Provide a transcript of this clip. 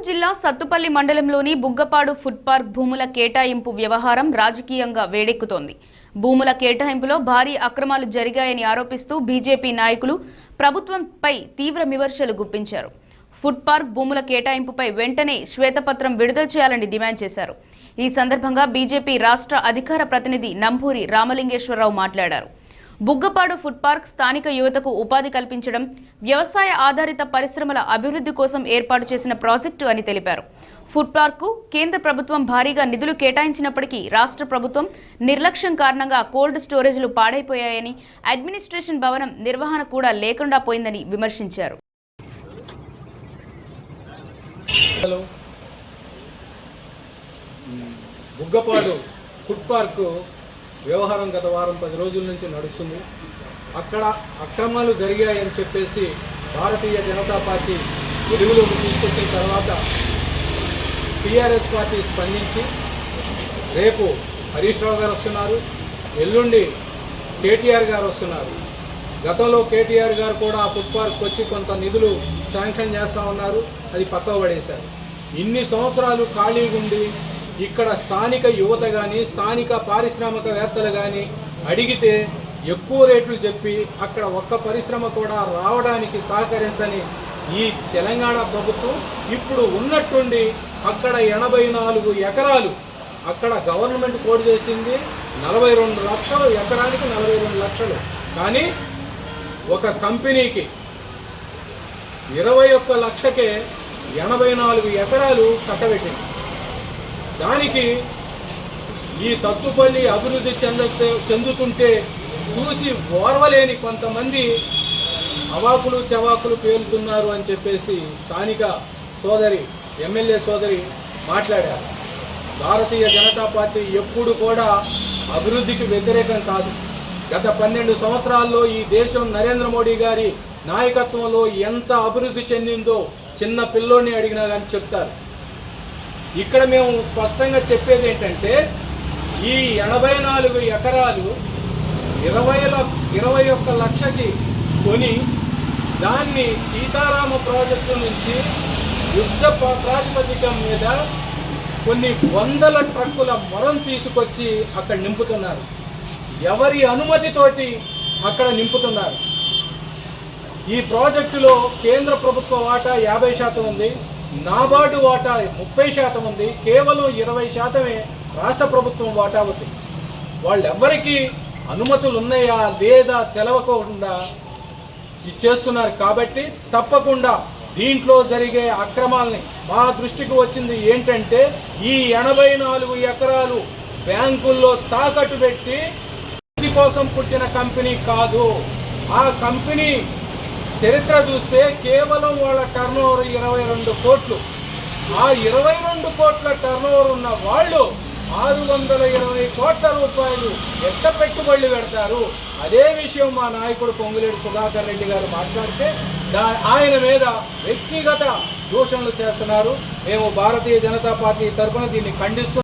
జిల్లా సత్తుపల్లి మండలంలోని Buggapadu food park భూముల కేటాయింపు వ్యవహారం రాజకీయంగా వేడెక్కుతోంది. భూముల కేటాయింపులో భారీ అక్రమాలు జరిగాయని ఆరోపిస్తూ బీజేపీ నాయకులు ప్రభుత్వంపై తీవ్ర విమర్శలు గుప్పించారు. ఫుడ్ పార్క్ భూముల కేటాయింపుపై వెంటనే శ్వేతపత్రం విడుదల చేయాలని డిమాండ్ చేశారు. ఈ సందర్భంగా బీజేపీ రాష్ట్ర అధికార ప్రతినిధి నంబూరి రామలింగేశ్వరరావు మాట్లాడారు. బుగ్గపాడు ఫుడ్ పార్క్ స్థానిక యువతకు ఉపాధి కల్పించడం, వ్యవసాయ ఆధారిత పరిశ్రమల అభివృద్ధి కోసం ఏర్పాటు చేసిన ప్రాజెక్టు అని తెలిపారు. ఫుడ్ పార్క్కు కేంద్ర ప్రభుత్వం భారీగా నిధులు కేటాయించినప్పటికీ రాష్ట్ర ప్రభుత్వం నిర్లక్ష్యం కారణంగా కోల్డ్ స్టోరేజ్లు పాడైపోయాయని, అడ్మినిస్ట్రేషన్ భవనం నిర్వహణ కూడా లేకుండా పోయిందని విమర్శించారు. బుగ్గపాడు ఫుడ్ పార్క్ వ్యవహారం గత వారం 10 రోజుల నుంచి నడుస్తుంది. అక్కడ అక్రమాలు జరిగాయని చెప్పేసి భారతీయ జనతా పార్టీ వెలుగులోకి తీసుకొచ్చిన తర్వాత టీఆర్ఎస్ పార్టీ స్పందించి రేపు హరీష్ రావు గారు వస్తున్నారు, ఎల్లుండి కేటీఆర్ గారు వస్తున్నారు. గతంలో కేటీఆర్ గారు కూడా ఆ ఫుడ్ పార్క్ వచ్చి కొంత నిధులు శాంక్షన్ చేస్తూ ఉన్నారు, అది పక్కకు పడేశారు. ఇన్ని సంవత్సరాలు ఖాళీగా ఉండి ఇక్కడ స్థానిక యువత కానీ స్థానిక పారిశ్రామికవేత్తలు కానీ అడిగితే ఎక్కువ రేట్లు చెప్పి అక్కడ ఒక్క పరిశ్రమ కూడా రావడానికి సహకరించని ఈ తెలంగాణ ప్రభుత్వం ఇప్పుడు ఉన్నట్టుండి అక్కడ 84 ఎకరాలు అక్కడ గవర్నమెంట్ కోడ్ చేసింది 42 లక్షలు, ఎకరానికి 42 లక్షలు. కానీ ఒక కంపెనీకి 21 లక్షకే 84 ఎకరాలు కట్టబెట్టింది. దానికి ఈ సత్తుపల్లి అభివృద్ధి చెందుతుంటే చూసి ఓర్వలేని కొంతమంది అవాకులు చవాకులు పేలుతున్నారు అని చెప్పేసి స్థానిక సోదరి ఎమ్మెల్యే సోదరి మాట్లాడారు. భారతీయ జనతా పార్టీ ఎప్పుడు కూడా అభివృద్ధికి వ్యతిరేకం కాదు. గత 12 సంవత్సరాల్లో ఈ దేశం నరేంద్ర మోడీ గారి నాయకత్వంలో ఎంత అభివృద్ధి చెందిందో చిన్న పిల్లోని అడిగినా కానీ చెప్తారు. ఇక్కడ మేము స్పష్టంగా చెప్పేది ఏంటంటే ఈ 84 ఎకరాలు 21 లక్షకి కొని దాన్ని సీతారామ ప్రాజెక్టు నుంచి యుద్ధ ప్రాతిపదికం మీద కొన్ని వందల ట్రక్కుల మొరం తీసుకొచ్చి అక్కడ నింపుతున్నారు. ఎవరి అనుమతితోటి అక్కడ నింపుతున్నారు. ఈ ప్రాజెక్టులో కేంద్ర ప్రభుత్వ వాటా 50% ఉంది, నాబార్డు వాటా 30% ఉంది, కేవలం 20% రాష్ట్ర ప్రభుత్వం వాటా ఉంది. వాళ్ళెవ్వరికీ అనుమతులు ఉన్నాయా లేదా తెలవకుండా చేస్తున్నారు. కాబట్టి తప్పకుండా దీంట్లో జరిగే అక్రమాలని మా దృష్టికి వచ్చింది ఏంటంటే ఈ 84 ఎకరాలు బ్యాంకుల్లో తాకట్టు పెట్టి కోసం పుట్టిన కంపెనీ కాదు. ఆ కంపెనీ చరిత్ర చూస్తే కేవలం వాళ్ళ టర్నోవర్ 22 కోట్లు. ఆ 22 కోట్ల టర్నోవర్ ఉన్న వాళ్ళు 620 కోట్ల రూపాయలు ఎట్ట పెట్టుబడులు పెడతారు? అదే విషయం మా నాయకుడు పొంగులేటి సుధాకర్ రెడ్డి గారు మాట్లాడితే ఆయన మీద వ్యక్తిగత దూషణలు చేస్తున్నారు. మేము భారతీయ జనతా పార్టీ తరఫున దీన్ని ఖండిస్తున్నాం.